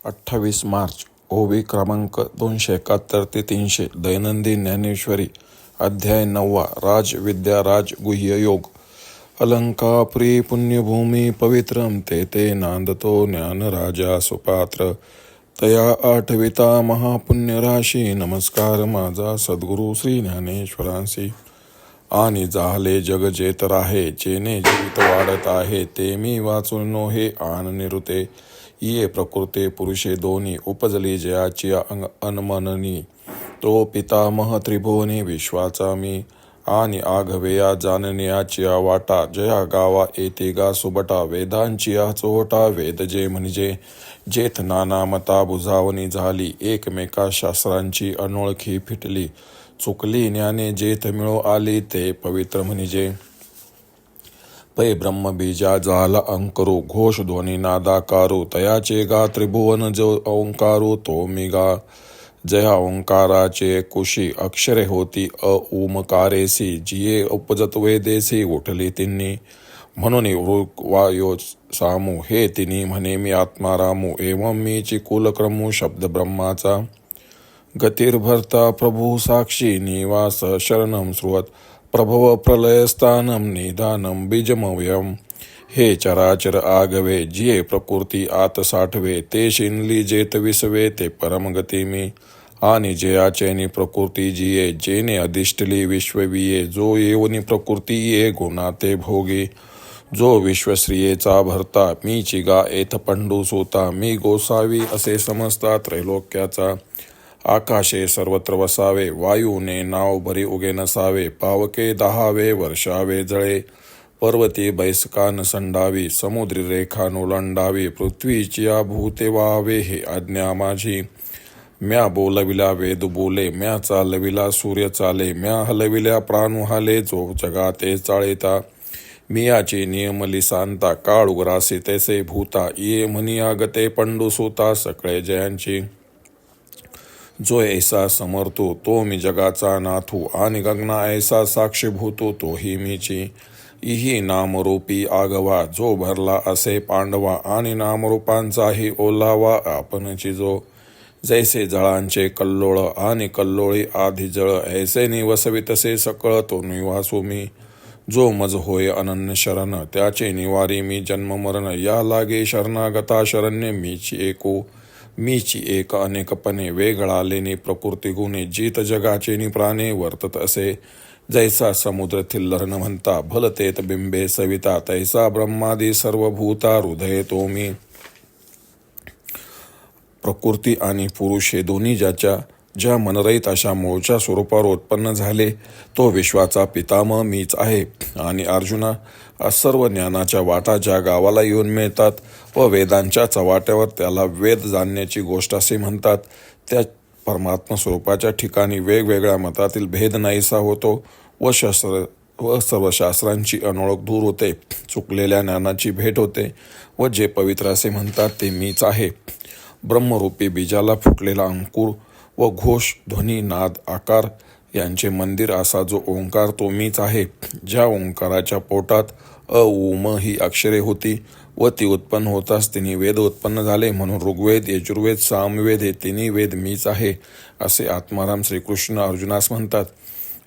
28 मार्च ओवी क्रमांक 271 ते 300 दैनंदिन ज्ञानेश्वरी अध्याय 9 राजविद्या राजगुह्य योग अलंकापुरी पुण्यभूमी पवित्रम ते नांदतो ज्ञानराजा सुपात्र तया आठविता महापुण्यराशी नमस्कार माझा सद्गुरू श्री ज्ञानेश्वरांसी आणि जाहले जग जेत राहे जेने जीवित वाढत आहे ते मी वाचून नोहे आन निरुते ये प्रकृते पुरुषे दोन्ही उपजली जयाची अनमननी तो पितामह त्रिभुवनी विश्वाचा मी आणि आघवेया जाणण्याची वाटा जया गावा येते गा सुबटा वेदांची चोहटा वेद जे म्हणजे जेथ नाना मता बुजावणी झाली एकमेका शास्त्रांची अनोळखी फिटली चुकली ज्ञाने जेथ मिळो आली ते पवित्र म्हणजे पै ब्रह्मबीजा झाला अंकरू घोष ध्वनी नादाकारू तयाचे गा त्रिभुवन जो ओंकारू तो मी गा जया ओंकाराचे कुशी अक्षरे होती उमकारेसी जिये उपजत वेदेसी उठली तिन्ही म्हणून वायो सामू हे तिन्ही म्हणे मी आत्मारामू एवं मीची कुलक्रमू शब्द ब्रह्माचा गतिर्भर्ता प्रभू साक्षी निवास शरणम श्रुवत प्रभव प्रलयस्थानम निधानम बीजमव्यम हे चराचर आगवे जिये प्रकृती आत साठवे ते शिनली जेत विसवे ते परमगती मी आणि जयाचेनी प्रकृती जिये जेने अधिष्ठली विश्वविये जो येवनी प्रकृती ये गुणा ते भोगे जो विश्वश्रियेचा भरता मी चिगा एथ पंडू सोता मी गोसावी असे समजता त्रैलोक्याचा आकाशे सर्वत्र वसावे वायूने नाव भरी उगे नसावे पावके दहावे वर्षावे जळे पर्वती बैसकान संडावी समुद्री रेखा नोलंडावी पृथ्वीची भूते व्हावे हे आज्ञा माझी म्या बोलविला वेद बोले म्या चालविला सूर्य चाले म्या हलविल्या प्राणू हाले जो जगाते चाळेता मियाची नियमली सांता काळ उग्रासी तैसे भूता ये म्हणी आगते पंडू सुता सकळे जयांची जो ऐसा समर्थो तो मी जगाचा नाथू आणि गगना ऐसा साक्षीभूतो तोही मीची इही नामरूपी आगवा जो भरला असे पांडवा आणि नामरूपांचाही ओलावा आपणची जो जैसे जळांचे कल्लोळ आणि कल्लोळी आधी जळ ऐसे निवसवितसे सकळ तो निवासू मी जो मज होय अनन्य शरण त्याचे निवारी मी जन्म मरण या लागे शरणागता शरण्य मीची एक अनेकपणे वेगळा लेणे प्रकृती गुणे जीत जगाचे प्राणे वर्तत असे जैसा समुद्र थिल्लरण म्हणता भलतेत बिंबे सविता तैसा ब्रह्मादी सर्व भूता हृदय तो मी प्रकृती आणि पुरुष हे दोन्ही ज्या मनरहित अशा मूळच्या स्वरूपावर उत्पन्न झाले तो विश्वाचा पितामह मीच आहे. आणि अर्जुना सर्व ज्ञानाच्या वाटा ज्या गावाला येऊन मिळतात व वेदांच्या चव्हाट्यावर त्याला वेद जाणण्याची गोष्ट असे म्हणतात त्या परमात्मा स्वरूपाच्या ठिकाणी वेगवेगळ्या मतातील भेद नाहीसा होतो व सर्व शास्त्रांची अनोळख दूर होते चुकलेल्या ज्ञानाची भेट होते व जे पवित्र असे म्हणतात ते मीच आहे. ब्रह्मरूपी बीजाला फुटलेला अंकुर व घोष ध्वनी नाद आकार यांचे मंदिर असा जो ओंकार तो मीच आहे. ज्या ओंकाराच्या पोटात उम ही अक्षरे होती व ती उत्पन्न होताच तिन्ही वेद उत्पन्न झाले म्हणून ऋग्वेद यजुर्वेद सामवेद हे तिन्ही वेद मीच आहे असे आत्माराम श्रीकृष्ण अर्जुनास म्हणतात.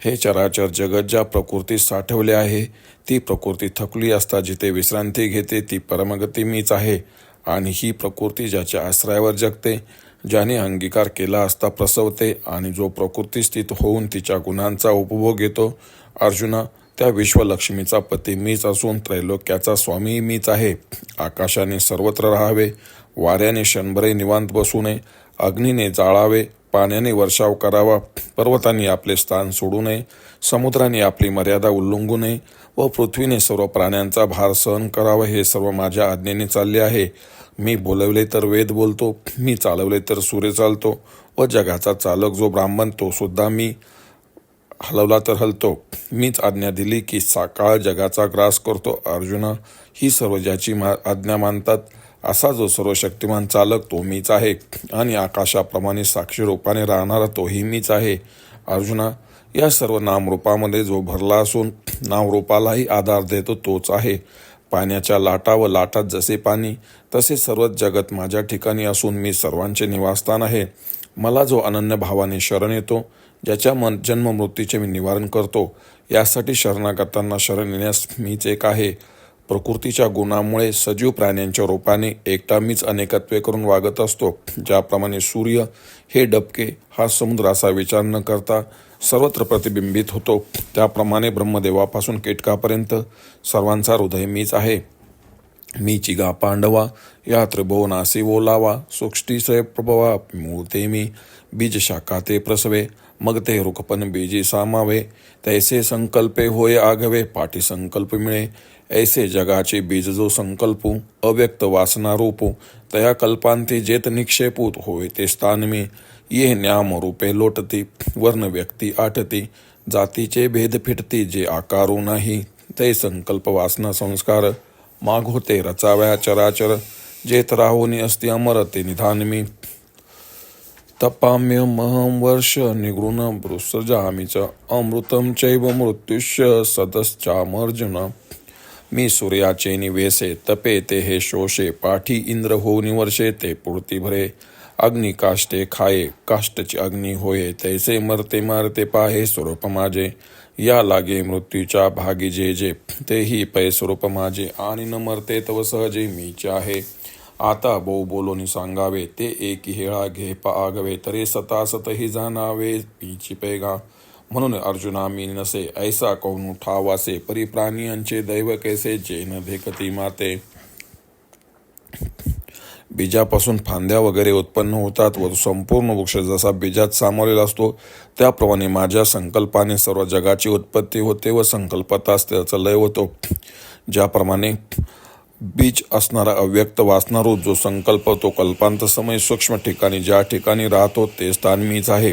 हे चराचर जगत ज्या प्रकृतीत साठवले आहे ती प्रकृती थकली असता जिथे विश्रांती घेते ती परमगती मीच आहे. आणि ही प्रकृती ज्याच्या आश्रयावर जगते ज्याने अंगीकार केला असता प्रसवते आणि जो प्रकृती स्थित होऊन तिच्या गुणांचा उपभोग घेतो. अर्जुना त्या विश्वलक्ष्मीचा पती मीच असून त्रैलोक्याचा स्वामी मीच आहे. आकाशाने सर्वत्र राहावे वाऱ्याने क्षणभरे निवांत बसू नये अग्नीने जाळावे पाण्याने वर्षाव करावा पर्वतांनी आपले स्थान सोडू नये समुद्राने आपली मर्यादा उल्लंघू नये व पृथ्वीने सर्व प्राण्यांचा भार सहन करावा हे सर्व माझ्या आज्ञेने चालले आहे. मी बोलवले तर वेद बोलतो मी चालवले तर सूर्य चालतो व जगाचा चालक जो ब्राह्मण तो सुद्धा मी हलवला तर हलतो. मीच आज्ञा दिली की साकाळ जगाचा ग्रास करतो. अर्जुना ही सर्व ज्याची आज्ञा मानतात असा जो सर्व शक्तिमान चालक तो मीच आहे आणि आकाशाप्रमाणे साक्षी रूपाने राहणारा तोही मीच आहे. अर्जुना या सर्व नामरूपामध्ये जो भरला असून नामरूपालाही आधार देतो तोच आहे. पाण्याच्या लाटा व लाटात जसे पाणी, तसे सर्वच जगत माझ्या ठिकाणी असून मी सर्वांचे निवासस्थान आहे. मला जो अनन्य भावाने शरण येतो, ज्याच्या जन्ममृत्यूचे मी निवारण करतो, यासाठी शरणागतांना शरण येण्यास मीच एक आहे. प्रकृतीच्या गुणामुळे सजीव प्राण्यांच्या रूपाने एकटा मीच अनेकत्वे करून वागत असतो. ज्याप्रमाणे सूर्य हे डबके हा समुद्र असा विचार न करता सर्वत्र प्रतिबिंबित होतो, त्याप्रमाणे ब्रह्मदेवापासून कीटकापर्यंत सर्वांचा हृदय मीच आहे. मी चिगा पांडवा या त्रिभुवनासी ओलावा, सृष्टीसय प्रभवा मूर्ते मी, बीज शाखा ते प्रसवे, मग ते रुखपन बीजी सामावे, तैसे संकल्पे होय आघवे, पाठी संकल्प मिळे, ऐसे जगाचे बीज जो संकल्पू, अव्यक्त वासना रूपू, तया कल्पांती जेत निक्षेपूत होय ते स्थान मी, ये न्याम रूपे लोटती, वर्ण व्यक्ती आठती, जातीचे भेद फिटती, जे आकारू नाही, ते संकल्प वासना संस्कार, माग होते रचाव्या चराचर, जेत राहुनी अस्ति अमर ते निधान मी, तपाम्य महं वर्ष निगृण भृसजामीच, अमृतम चैव मृत्युष्य सदश्चामर्जुन, मी सूर्याचे निवेसे तपे ते हे शोषे, पाठी इंद्र हो निवर्षे ते पुरती भरे, अग्नि काष्टे खाये काष्टची अग्नी होये, तैसे मरते मारते पाहे स्वरूप माझे, या लागे मृत्यूच्या भागी जे जे, तेही पै स्वरूप माझे, आणि न मरते तव सहजे मीच आहे. आता बहु बोलोनी सांगावे, ते एकी हेळा घे आगवे, तरे सतासतही जाणावे मीची पैगा, म्हणून अर्जुना मी नसे ऐसा कहून ठावासे, परिप्राणियांचे दैव कैसे जे न देखती माते. बीजापासून फांद्या वगैरे उत्पन्न होतात व संपूर्ण वृक्ष जसा बीजात सामावलेला असतो, त्याप्रमाणे माझ्या संकल्पाने सर्व जगाची उत्पत्ती होते व संकल्पताच त्याचा लय होतो. ज्याप्रमाणे बीज असणारा अव्यक्त वासनारूप जो संकल्प तो कल्पांत समय सूक्ष्म ठिकाणी ज्या ठिकाणी राहतो ते स्थान मीच आहे.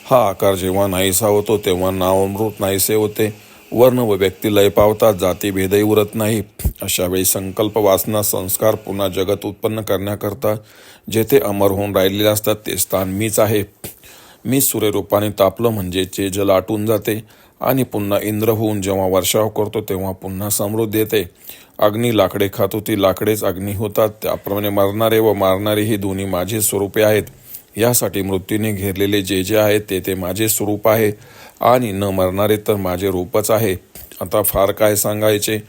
हा आकार जेव्हा नाहीसा होतो तेव्हा नावामृत नाहीसे होते, वर्ण व व्यक्ती लय पावतात, जाती भेदही उरत नाही. अशा वेळी संकल्प वासना संस्कार पुन्हा जगत उत्पन्न करण्याकरता जेथे अमर होऊन राहिलेले असतात ते स्थान मीच आहे. मी सूर्यरूपाने तापलं म्हणजे जे जल आटून जाते आणि पुन्हा इंद्र होऊन जेव्हा वर्षाव करतो तेव्हा पुन्हा समृद्धी येते. अग्नी लाकडे खात होती, लाकडेच अग्नी होतात, त्याप्रमाणे मरणारे व मारणारे ही दोन्ही माझे स्वरूपे आहेत. यासाठी मृत्यूने घेरलेले जे जे आहे ते माझे स्वरूप आहे आणि न मरणारे तर माझे रूपच आहे. आता फार काय सांगायचे,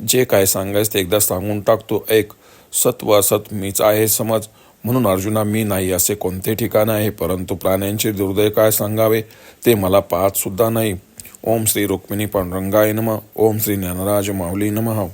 जे काय सांगायचे ते एकदा सांगून टाकतो. ऐक, सत व असत मीच आहे समज. म्हणून अर्जुना मी नाही असे कोणते ठिकाण आहे, परंतु प्राण्यांचे दुर्दैव काय सांगावे ते मला पाहत सुद्धा नाही. ओम श्री रुक्मिणी पांडुरंगाय नमः. ओम श्री ज्ञानराज माऊली नमः.